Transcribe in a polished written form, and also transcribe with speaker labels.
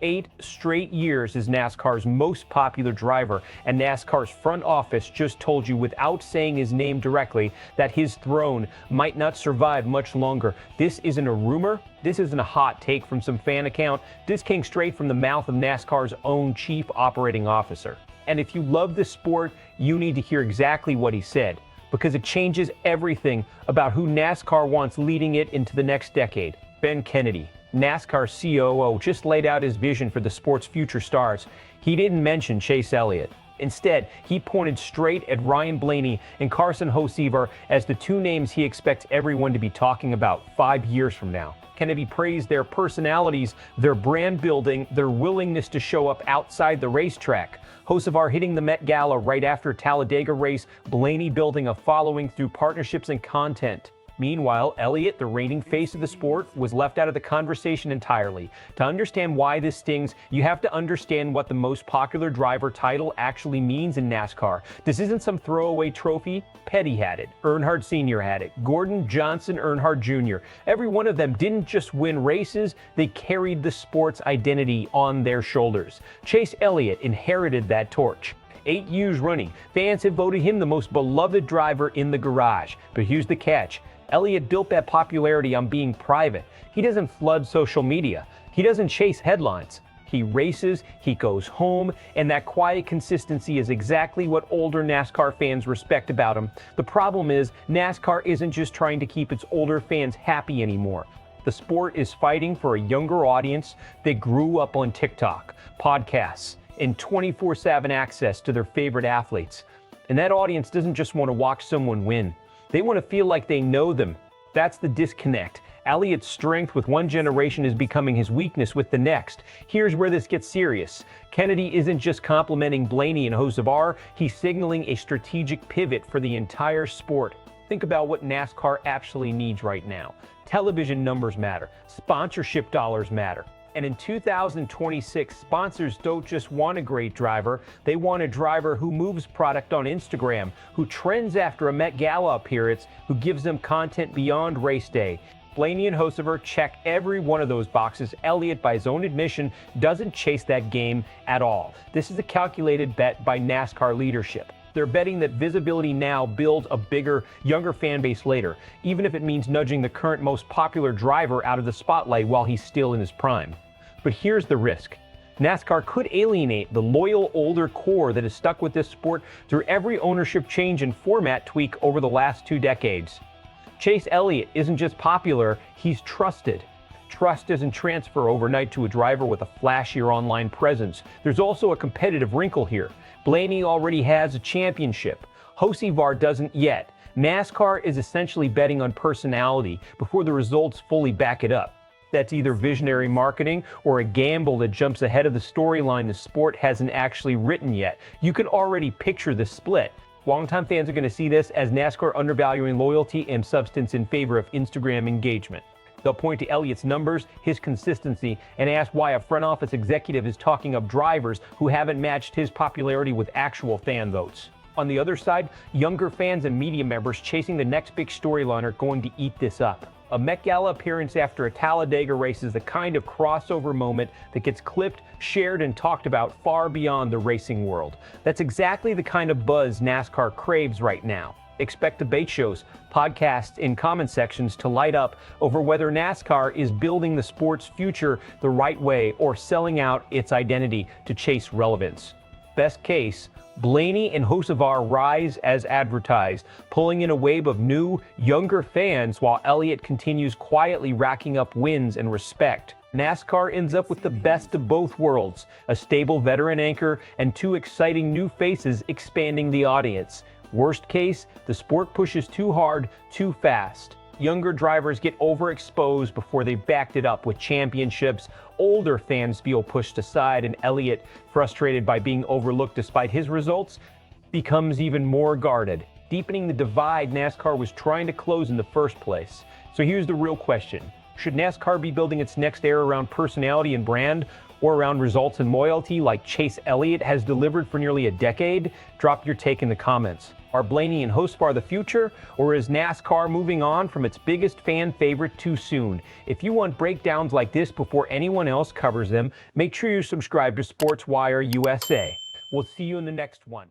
Speaker 1: 8 straight years as NASCAR's most popular driver, and NASCAR's front office just told you without saying his name directly that his throne might not survive much longer. This isn't a rumor. This isn't a hot take from some fan account. This came straight from the mouth of NASCAR's own chief operating officer. And if you love this sport, you need to hear exactly what he said, because it changes everything about who NASCAR wants leading it into the next decade. Ben Kennedy, NASCAR COO, just laid out his vision for the sport's future stars. He didn't mention Chase Elliott. Instead, he pointed straight at Ryan Blaney and Carson Hocevar as the two names he expects everyone to be talking about 5 years from now. Kennedy praised their personalities, their brand building, their willingness to show up outside the racetrack. Hocevar hitting the Met Gala right after Talladega race, Blaney building a following through partnerships and content. Meanwhile, Elliott, the reigning face of the sport, was left out of the conversation entirely. To understand why this stings, you have to understand what the most popular driver title actually means in NASCAR. This isn't some throwaway trophy. Petty had it. Earnhardt Sr. had it. Gordon, Johnson, Earnhardt Jr. Every one of them didn't just win races, they carried the sport's identity on their shoulders. Chase Elliott inherited that torch. 8 years running, fans have voted him the most beloved driver in the garage. But here's the catch. Elliott built that popularity on being private. He doesn't flood social media. He doesn't chase headlines. He races, he goes home, and that quiet consistency is exactly what older NASCAR fans respect about him. The problem is, NASCAR isn't just trying to keep its older fans happy anymore. The sport is fighting for a younger audience that grew up on TikTok, podcasts, and 24/7 access to their favorite athletes. And that audience doesn't just want to watch someone win. They want to feel like they know them. That's the disconnect. Elliott's strength with one generation is becoming his weakness with the next. Here's where this gets serious. Kennedy isn't just complimenting Blaney and Hocevar, he's signaling a strategic pivot for the entire sport. Think about what NASCAR actually needs right now. Television numbers matter. Sponsorship dollars matter. And in 2026, sponsors don't just want a great driver, they want a driver who moves product on Instagram, who trends after a Met Gala appearance, who gives them content beyond race day. Blaney and Hocevar check every one of those boxes. Elliott, by his own admission, doesn't chase that game at all. This is a calculated bet by NASCAR leadership. They're betting that visibility now builds a bigger, younger fan base later, even if it means nudging the current most popular driver out of the spotlight while he's still in his prime. But here's the risk. NASCAR could alienate the loyal older core that has stuck with this sport through every ownership change and format tweak over the last 2 decades. Chase Elliott isn't just popular, he's trusted. Trust doesn't transfer overnight to a driver with a flashier online presence. There's also a competitive wrinkle here. Blaney already has a championship. Hocevar doesn't yet. NASCAR is essentially betting on personality before the results fully back it up. That's either visionary marketing or a gamble that jumps ahead of the storyline the sport hasn't actually written yet. You can already picture the split. Longtime fans are going to see this as NASCAR undervaluing loyalty and substance in favor of Instagram engagement. They'll point to Elliott's numbers, his consistency, and ask why a front office executive is talking up drivers who haven't matched his popularity with actual fan votes. On the other side, younger fans and media members chasing the next big storyline are going to eat this up. A Met Gala appearance after a Talladega race is the kind of crossover moment that gets clipped, shared, and talked about far beyond the racing world. That's exactly the kind of buzz NASCAR craves right now. Expect debate shows, podcasts, and comment sections to light up over whether NASCAR is building the sport's future the right way or selling out its identity to chase relevance. Best case, Blaney and Hocevar rise as advertised, pulling in a wave of new, younger fans while Elliott continues quietly racking up wins and respect. NASCAR ends up with the best of both worlds, a stable veteran anchor and 2 exciting new faces expanding the audience. Worst case, the sport pushes too hard, too fast. Younger drivers get overexposed before they backed it up with championships. Older fans feel pushed aside, and Elliott, frustrated by being overlooked despite his results, becomes even more guarded, deepening the divide NASCAR was trying to close in the first place. So here's the real question. Should NASCAR be building its next era around personality and brand, or around results and loyalty like Chase Elliott has delivered for nearly a decade? Drop your take in the comments. Are Blaney and Hocevar the future, or is NASCAR moving on from its biggest fan favorite too soon? If you want breakdowns like this before anyone else covers them, make sure you subscribe to SportsWire USA. We'll see you in the next one.